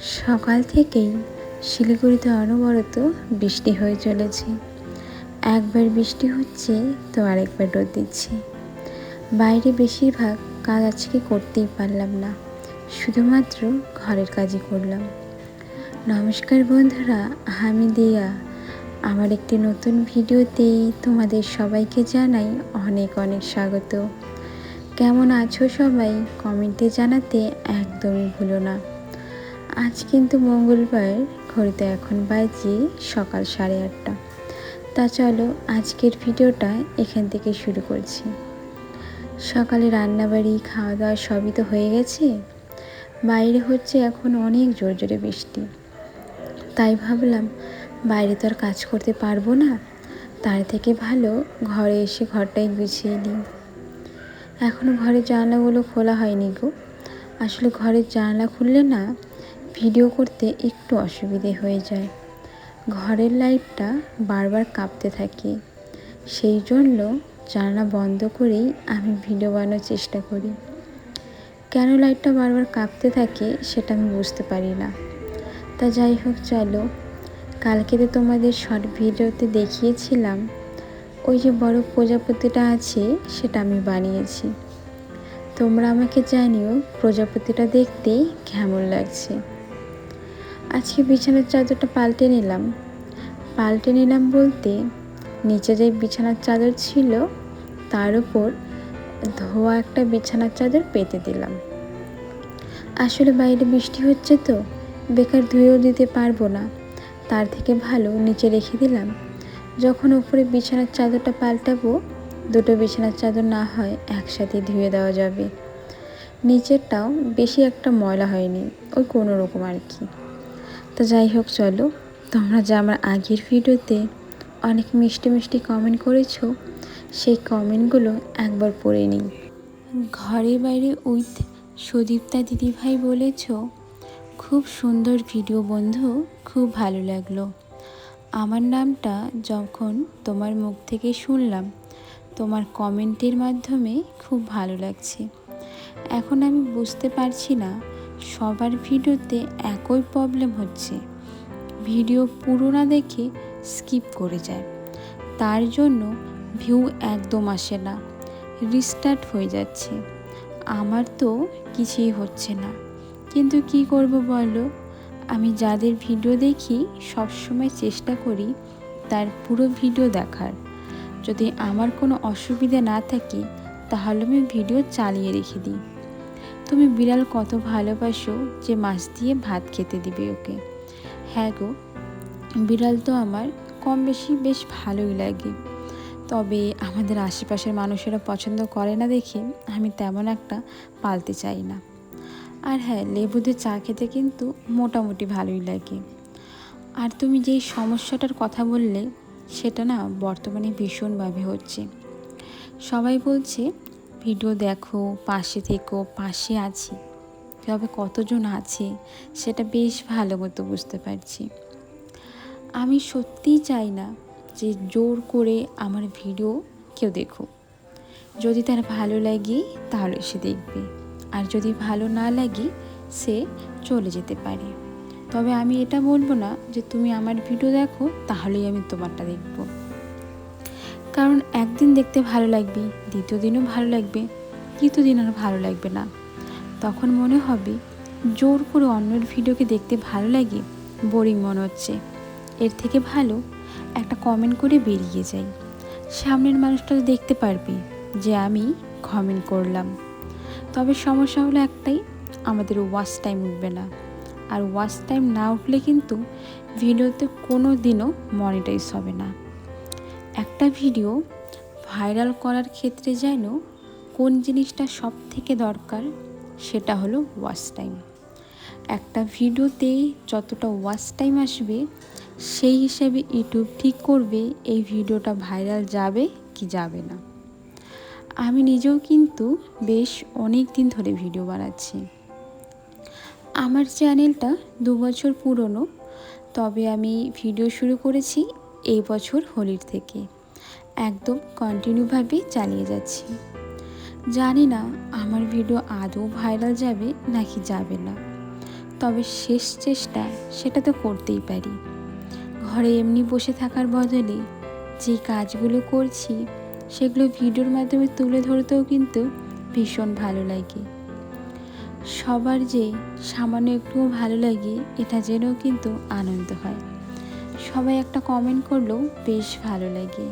সকাল থেকেই শিলিগুড়িতে অনবরত বৃষ্টি হয়ে চলেছে। একবার বৃষ্টি হচ্ছে তো আরেকবার রোদ দিচ্ছে। বাইরে বেশিরভাগ কাজ আজকে করতেই পারলাম না, শুধুমাত্র ঘরের কাজই করলাম। নমস্কার বন্ধুরা, আমি দিয়া। আমার একটি নতুন ভিডিওতেই তোমাদের সবাইকে জানাই অনেক অনেক স্বাগত। কেমন আছো সবাই কমেন্টে জানাতে একদমই ভুলো না। আজ কিন্তু মঙ্গলবার, ঘড়িতে এখন বাজে সকাল 8:30। তা চলো আজকের ভিডিওটা এখান থেকে শুরু করছি। সকালে রান্নাবাড়ি খাওয়া দাওয়া সবই তো হয়ে গেছে। বাইরে হচ্ছে এখন অনেক জোরে জোরে বৃষ্টি, তাই ভাবলাম বাইরে তো আর কাজ করতে পারবো না, তার থেকে ভালো ঘরে এসে ঘরটাই গুছিয়ে নিই। এখনও ঘরের জানলাগুলো খোলা হয়নি গো। আসলে ঘরের জানলা খুললে না ভিডিও করতে একটু অসুবিধে হয়ে যায়। ঘরের লাইটটা বারবার কাঁপতে থাকে, সেই জন্য জানলা বন্ধ করেই আমি ভিডিও বানানোর চেষ্টা করি। কেন লাইটটা বারবার কাঁপতে থাকে সেটা আমি বুঝতে পারি না। তা যাই হোক, চলো। কালকে তো তোমাদের শর্ট ভিডিওতে দেখিয়েছিলাম ওই যে বড় প্রজাপতিটা আছে, সেটা আমি বানিয়েছি। তোমরা আমাকে জানিও প্রজাপতিটা দেখতে কেমন লাগছে। আজকে বিছানার চাদরটা পাল্টে নিলাম বলতে নিচে যে বিছানার চাদর ছিল তার উপর ধোয়া একটা বিছানার চাদর পেতে দিলাম। আসলে বাইরে বৃষ্টি হচ্ছে তো বেকার ধুয়েও দিতে পারবো না, তার থেকে ভালো নিচে রেখে দিলাম। যখন উপরে বিছানার চাদরটা পাল্টাবো, দুটো বিছানার চাদর না হয় একসাথে ধুয়ে দেওয়া যাবে। নিচেরটাও বেশি একটা ময়লা হয়নি, ওই কোনো রকম আর কি। তো যাই হোক, চলো। তোমরা যে আমার আগের ভিডিওতে অনেক মিষ্টি মিষ্টি কমেন্ট করেছো, সেই কমেন্টগুলো একবার পড়ে নিই। ঘরে বাইরে উইথ সুদীপ্তা দিদিভাই বলেছ, খুব সুন্দর ভিডিও বন্ধু, খুব ভালো লাগলো। আমার নামটা যখন তোমার মুখ থেকে শুনলাম, তোমার কমেন্টের মাধ্যমে খুব ভালো লাগছে। এখন আমি বুঝতে পারছি না, সবার ভিডিওতে একই প্রবলেম হচ্ছে, ভিডিও পুরো না দেখে স্কিপ করে যায়, তার জন্য ভিউ একদম আসে না, রিস্টার্ট হয়ে যাচ্ছে। আমার তো কিছুই হচ্ছে না, কিন্তু কি করব বলো। আমি যাদের ভিডিও দেখি সবসময় চেষ্টা করি তার পুরো ভিডিও দেখার। যদি আমার কোনো অসুবিধা না থাকে তাহলে আমি ভিডিও চালিয়ে রেখে দিই। তুমি বিড়াল কত ভালোবাসো যে মাছ দিয়ে ভাত খেতে দিবে ওকে। হ্যাঁ গো, বিড়াল তো আমার কম বেশি বেশ ভালোই লাগে, তবে আমাদের আশেপাশের মানুষেরা পছন্দ করে না দেখে আমি তেমন একটা পালতে চাই না। আর হ্যাঁ, লেবু দিয়ে চা খেতে কিন্তু মোটামুটি ভালোই লাগে। আর তুমি যেই সমস্যাটার কথা বললে সেটা না বর্তমানে ভীষণভাবে হচ্ছে। সবাই বলছে ভিডিও দেখো, পাশে থেকো, পাশে আছি, তবে কতজন আছে সেটা বেশ ভালো মতো বুঝতে পারছি। আমি সত্যিই চাই না যে জোর করে আমার ভিডিও কেউ দেখুক। যদি তার ভালো লাগে তাহলে সে দেখবে, আর যদি ভালো না লাগে সে চলে যেতে পারে। তবে আমি এটা বলবো না যে তুমি আমার ভিডিও দেখো তাহলেই আমি তোমারটা দেখব। কারণ একদিন দেখতে ভালো লাগবে, দ্বিতীয় দিনও ভালো লাগবে, তৃতীয় দিন আর ভালো লাগবে না। তখন মনে হবে জোর করে অন্যের ভিডিওকে দেখতে ভালো লাগে, বোরিং মনে হচ্ছে। এর থেকে ভালো একটা কমেন্ট করে বেরিয়ে যাই, সামনের মানুষটা দেখতে পারবে যে আমি কমেন্ট করলাম। তবে সমস্যা হলো একটাই, আমাদের ওয়াচ টাইম উঠবে না। আর ওয়াচ টাইম না উঠলে কিন্তু ভিডিওতে কোনো দিনও মনিটাইজ হবে না। একটা ভিডিও ভাইরাল করার ক্ষেত্রে যেন কোন জিনিসটা সব থেকে দরকার, সেটা হলো ওয়াচ টাইম। একটা ভিডিওতে যতটা ওয়াচ টাইম আসবে সেই হিসাবে ইউটিউব ঠিক করবে এই ভিডিওটা ভাইরাল যাবে কি যাবে না। আমি নিজেও কিন্তু বেশ অনেক দিন ধরে ভিডিও বানাচ্ছি। আমার চ্যানেলটা 2 বছর পুরনো, তবে আমি ভিডিও শুরু করেছি এই বছর হোলির থেকে, একদম কন্টিনিউভাবে চালিয়ে যাচ্ছি। জানি না আমার ভিডিও আদৌ ভাইরাল যাবে নাকি যাবে না, তবে শেষ চেষ্টা সেটা তো করতেই পারি। ঘরে এমনি বসে থাকার বদলে যে কাজগুলো করছি সেগুলো ভিডিওর মাধ্যমে তুলে ধরতেও কিন্তু ভীষণ ভালো লাগে। সবার যে সামান্য একটুও ভালো লাগে এটা জেনেও কিন্তু আনন্দ হয়। সবাই একটা কমেন্ট করলেও বেশ ভালো লাগে।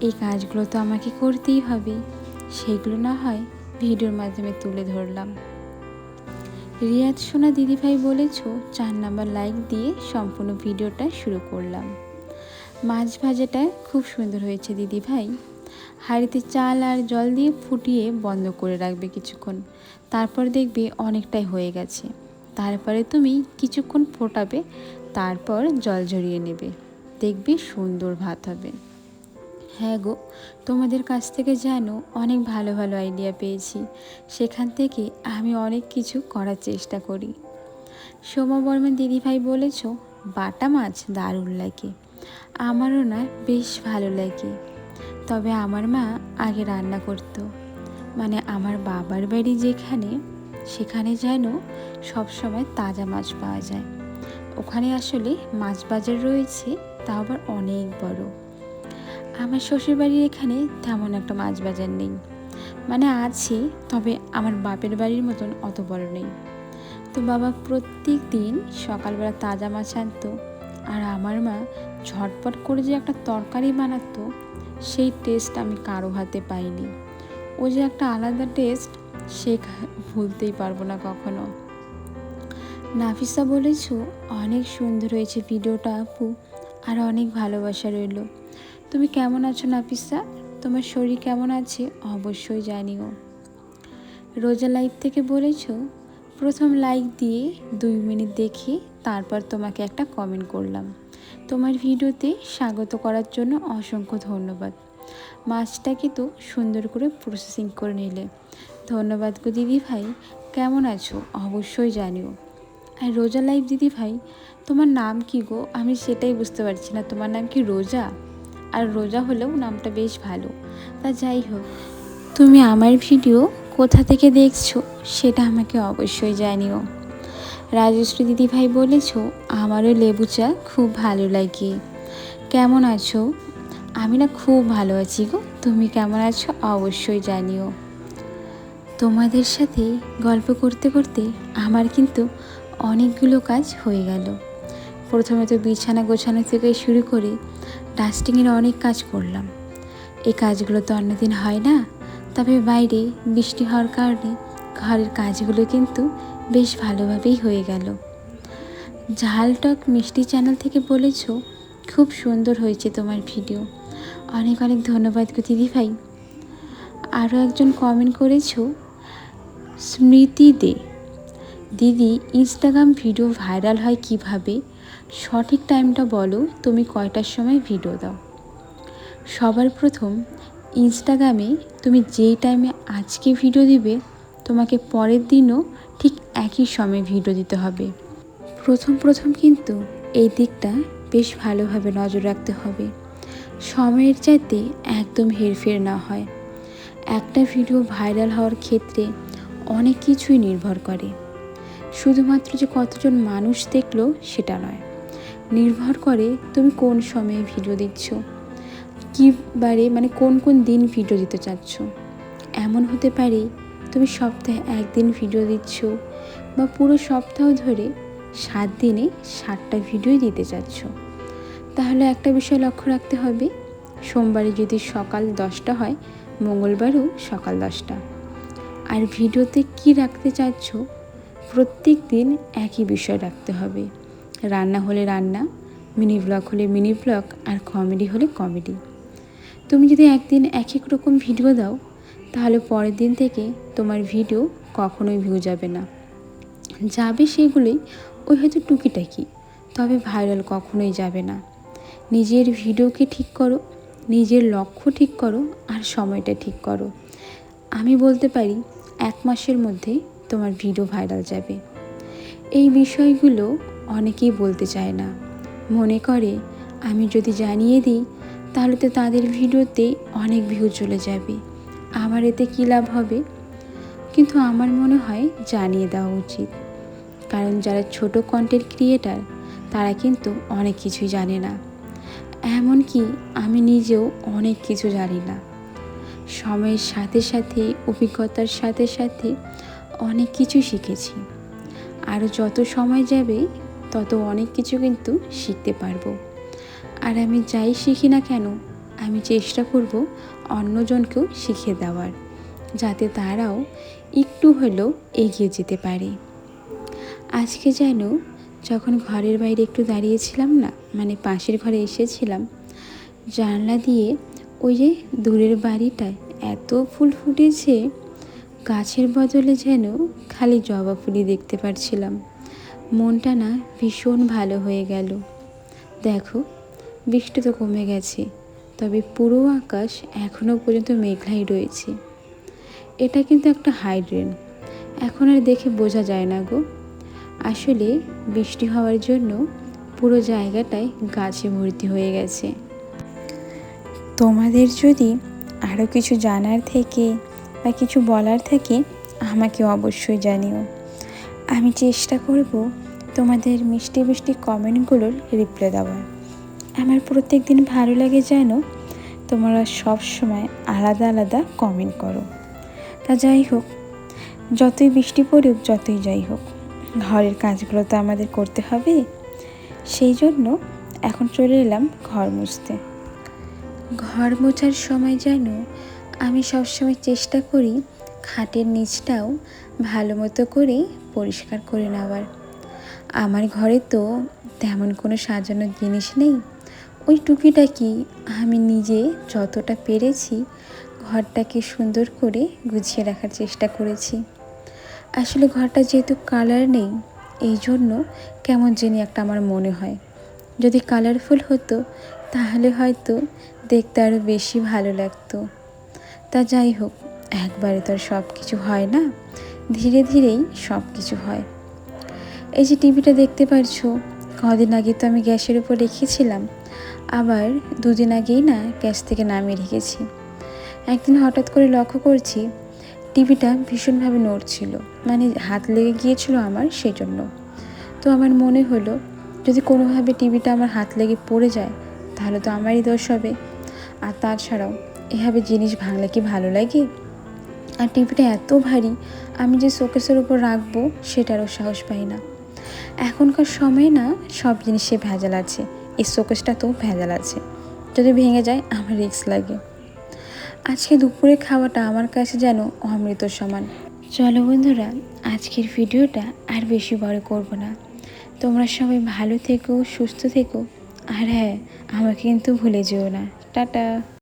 এই কাজগুলো তো আমাকে করতেই হবে, সেগুলো না হয় ভিডিওর মাধ্যমে তুলে ধরলাম। রিয়াদ সোনা দিদিভাই বলেছ 4 নাম্বার লাইক দিয়ে সম্পূর্ণ ভিডিওটা শুরু করলাম। মাছ ভাজাটা খুব সুন্দর হয়েছে দিদিভাই। হাঁড়িতে চাল আর জল দিয়ে ফুটিয়ে বন্ধ করে রাখবে কিছুক্ষণ, তারপর দেখবে অনেকটাই হয়ে গেছে। তারপরে তুমি কিছুক্ষণ ফোটাবে, তারপর জল ঝরিয়ে নেবে, দেখবে সুন্দর ভাত হবে। হ্যাঁ গো, তোমাদের কাছ থেকে যেন অনেক ভালো ভালো আইডিয়া পেয়েছি, সেখান থেকে আমি অনেক কিছু করার চেষ্টা করি। সোমা বর্মন দিদিভাই বলেছ বাটা মাছ দারুণ লাগে। আমারও না বেশ ভালো লাগে। তবে আমার মা আগে রান্না করত, মানে আমার বাবার বাড়ি যেখানে, সেখানে যেন সবসময় তাজা মাছ পাওয়া যায়। ওখানে আসলে মাছ বাজার রয়েছে, তা আবার অনেক বড়। আমার শ্বশুরবাড়ির এখানে তেমন একটা মাছ বাজার নেই, মানে আছে, তবে আমার বাপের বাড়ির মতন অত বড় নেই। তো বাবা প্রত্যেক দিন সকালবেলা তাজা মাছ আনতো, আর আমার মা ঝটপট করে যে একটা তরকারি বানাতো, সেই টেস্ট আমি কারো হাতে পাইনি। ও যে একটা আলাদা টেস্ট, সে ভুলতেই পারবো না কখনো। নাফিসা বলেছ অনেক সুন্দর হয়েছে ভিডিওটা আপু, আর অনেক ভালোবাসা রইল। তুমি কেমন আছো নাফিসা? তোমার শরীর কেমন আছে অবশ্যই জানিও। রোজা লাইভ থেকে বলেছ প্রথম লাইক দিয়ে 2 মিনিট দেখি, তারপর তোমাকে একটা কমেন্ট করলাম। তোমার ভিডিওতে স্বাগত করার জন্য অসংখ্য ধন্যবাদ। মাছটাকে তো সুন্দর করে প্রসেসিং করে নিলে। ধন্যবাদ গো দিদি ভাই। কেমন আছো অবশ্যই জানিও। আর রোজা লাইভ দিদি ভাই, তোমার নাম কি গো? আমি সেটাই বুঝতে পারছি না, তোমার নাম কি রোজা? আর রোজা হলেও নামটা বেশ ভালো। তা যাই হোক, তুমি আমার ভিডিও কোথা থেকে দেখছো সেটা আমাকে অবশ্যই জানিও। রাজশ্রী দিদিভাই বলেছ আমারও লেবু চা খুব ভালো লাগে। কেমন আছো? আমি না খুব ভালো আছি গো, তুমি কেমন আছো অবশ্যই জানিও। তোমাদের সাথে গল্প করতে করতে আমার কিন্তু অনেকগুলো কাজ হয়ে গেল। প্রথমে তো বিছানা গোছানো থেকে শুরু করে ডাস্টিংয়ের অনেক কাজ করলাম। এই কাজগুলো তো অন্যদিন হয় না, তবে বাইরে বৃষ্টি হওয়ার কারণে ঘরের কাজগুলো কিন্তু বেশ ভালোভাবেই হয়ে গেল। ঝালটক মিষ্টি চ্যানেল থেকে বলেছ খুব সুন্দর হয়েছে তোমার ভিডিও। অনেক অনেক ধন্যবাদ গো দিদিভাই। আরও একজন কমেন্ট করেছ স্মৃতি দে, দিদি ইনস্টাগ্রাম ভিডিও ভাইরাল হয় কিভাবে? সঠিক টাইমটা বলো, তুমি কয়টার সময় ভিডিও দাও? সবার প্রথম ইনস্টাগ্রামে তুমি যেই টাইমে আজকে ভিডিও দিবে, তোমাকে পরের দিনও ঠিক একই সময় ভিডিও দিতে হবে। প্রথম কিন্তু এই দিকটা বেশ ভালোভাবে নজর রাখতে হবে, সময়ের চাইতে একদম হেরফের না হয়। একটা ভিডিও ভাইরাল হওয়ার ক্ষেত্রে অনেক কিছুই নির্ভর করে। শুধুমাত্র যে কতজন মানুষ দেখলো সেটা নয়, নির্ভর করে তুমি কোন সময়ে ভিডিও দিচ্ছ, কী বারে, মানে কোন কোন দিন ভিডিও দিতে চাচ্ছ। এমন হতে পারে তুমি সপ্তাহে 1 দিন ভিডিও দিচ্ছ, বা পুরো সপ্তাহ ধরে 7 দিনে 7টা ভিডিওই দিতে চাচ্ছ। তাহলে একটা বিষয় লক্ষ্য রাখতে হবে, সোমবারে যদি সকাল 10টা হয়, মঙ্গলবারও সকাল 10টা। আর ভিডিওতে কি রাখতে চাচ্ছ, প্রত্যেক দিন একই বিষয় রাখতে হবে। রান্না হলে রান্না, মিনি ব্লগ হলে মিনি ব্লগ, আর কমেডি হলে কমেডি। তুমি যদি একদিন এক এক রকম ভিডিও দাও, তাহলে পরের দিন থেকে তোমার ভিডিও কখনোই ভিউ যাবে না। যাবে সেগুলোই ওই হয়তো টুকিটাকি, তবে ভাইরাল কখনোই যাবে না। নিজের ভিডিওকে ঠিক করো, নিজের লক্ষ্য ঠিক করো, আর সময়টা ঠিক করো। আমি বলতে পারি 1 মাসের মধ্যে তোমার ভিডিও ভাইরাল যাবে। এই বিষয়গুলো অনেকেই বলতে চায় না, মনে করে আমি যদি জানিয়ে দিই তাহলে তো তাদের ভিডিওতে অনেক ভিউ চলে যাবে, আমার এতে কী লাভ হবে। কিন্তু আমার মনে হয় জানিয়ে দেওয়া উচিত, কারণ যারা ছোট কন্টেন্ট ক্রিয়েটার তারা কিন্তু অনেক কিছুই জানে না, এমনকি আমি নিজেও অনেক কিছু জানি না। সময়ের সাথে সাথে, অভিজ্ঞতার সাথে সাথে অনেক কিছু শিখেছি। আরও যত সময় যাবে তত অনেক কিছু কিন্তু শিখতে পারবো। আর আমি যাই শিখি না কেন, আমি চেষ্টা করব অন্যজনকেও শিখিয়ে দেওয়ার, যাতে তারাও একটু হলেও এগিয়ে যেতে পারে। আজকে যেন যখন ঘরের বাইরে একটু দাঁড়িয়েছিলাম না, মানে পাশের ঘরে এসেছিলাম, জানলা দিয়ে ওই যে দূরের বাড়িটায় এত ফুল ফুটেছে, গাছের বদলে যেন খালি জবা ফুলই দেখতে পারছিলাম। মনটা না ভীষণ ভালো হয়ে গেল। দেখো, বৃষ্টি তো কমে গেছে, তবে পুরো আকাশ এখনও পর্যন্ত মেঘলাই রয়েছে। এটা কিন্তু একটা হাইড্রেন, এখন আর দেখে বোঝা যায় না গো। আসলে বৃষ্টি হওয়ার জন্য পুরো জায়গাটায় গাছে ভর্তি হয়ে গেছে। তোমাদের যদি আরও কিছু জানার থেকে বা কিছু বলার থাকে আমাকে অবশ্যই জানিও। আমি চেষ্টা করব তোমাদের মিষ্টি মিষ্টি কমেন্টগুলোর রিপ্লাই দেওয়ার। আমার প্রত্যেক দিন ভালো লাগে যেন তোমরা সব সময় আলাদা আলাদা কমেন্ট করো। তা যাই হোক, যতই বৃষ্টি পড়ুক, যতই যাই হোক, ঘরের কাজগুলো তো আমাদের করতে হবে। সেই জন্য এখন চলে এলাম ঘর মুছতে। ঘর মোছার সময় যেন আমি সবসময় চেষ্টা করি খাটের নিচটাও ভালো মতো করে পরিষ্কার করে নেওয়ার। আমার ঘরে তো তেমন কোনো সাজানোর জিনিস নেই, ওই টুকিটাকি আমি নিজে যতটা পেরেছি ঘরটাকে সুন্দর করে গুছিয়ে রাখার চেষ্টা করেছি। আসলে ঘরটা যেহেতু কালার নেই, এই জন্য কেমন জানি একটা আমার মনে হয়। যদি কালারফুল হতো তাহলে হয়তো দেখতে আরও বেশি ভালো লাগতো। তা যাই হোক, একবারে তো আর সব কিছু হয় না, ধীরে ধীরেই সব কিছু হয়। এই যে টিভিটা দেখতে পারছো, কদিন আগে তো আমি গ্যাসের উপর রেখেছিলাম, আবার দুদিন আগেই না গ্যাস থেকে নামিয়ে রেখেছি। একদিন হঠাৎ করে লক্ষ্য করছি টিভিটা ভীষণভাবে নড়ছিল, মানে হাত লেগে গিয়েছিল আমার, সেই জন্য। তো আমার মনে হলো যদি কোনোভাবে টিভিটা আমার হাত লেগে পড়ে যায় তাহলে তো আমারই দোষ হবে। আর তাছাড়াও এভাবে জিনিস ভাঙলে কি ভালো লাগে? আর টিভিটা এত ভারী, আমি যে শোকেসের উপর রাখবো সেটারও সাহস পাই না। এখনকার সময়ে না সব জিনিসে ভেজাল আছে, এই শোকেসটা তো ভেজাল আছে, যদি ভেঙে যায় আমার রিস্ক লাগে। আজকে দুপুরে খাওয়াটা আমার কাছে যেন অমৃত সমান। চলো বন্ধুরা, আজকের ভিডিওটা আর বেশি বড় করব না। তোমরা সবাই ভালো থেকো, সুস্থ থেকো, আর হ্যাঁ, আমাকে কিন্তু ভুলে যেও না। টাটা।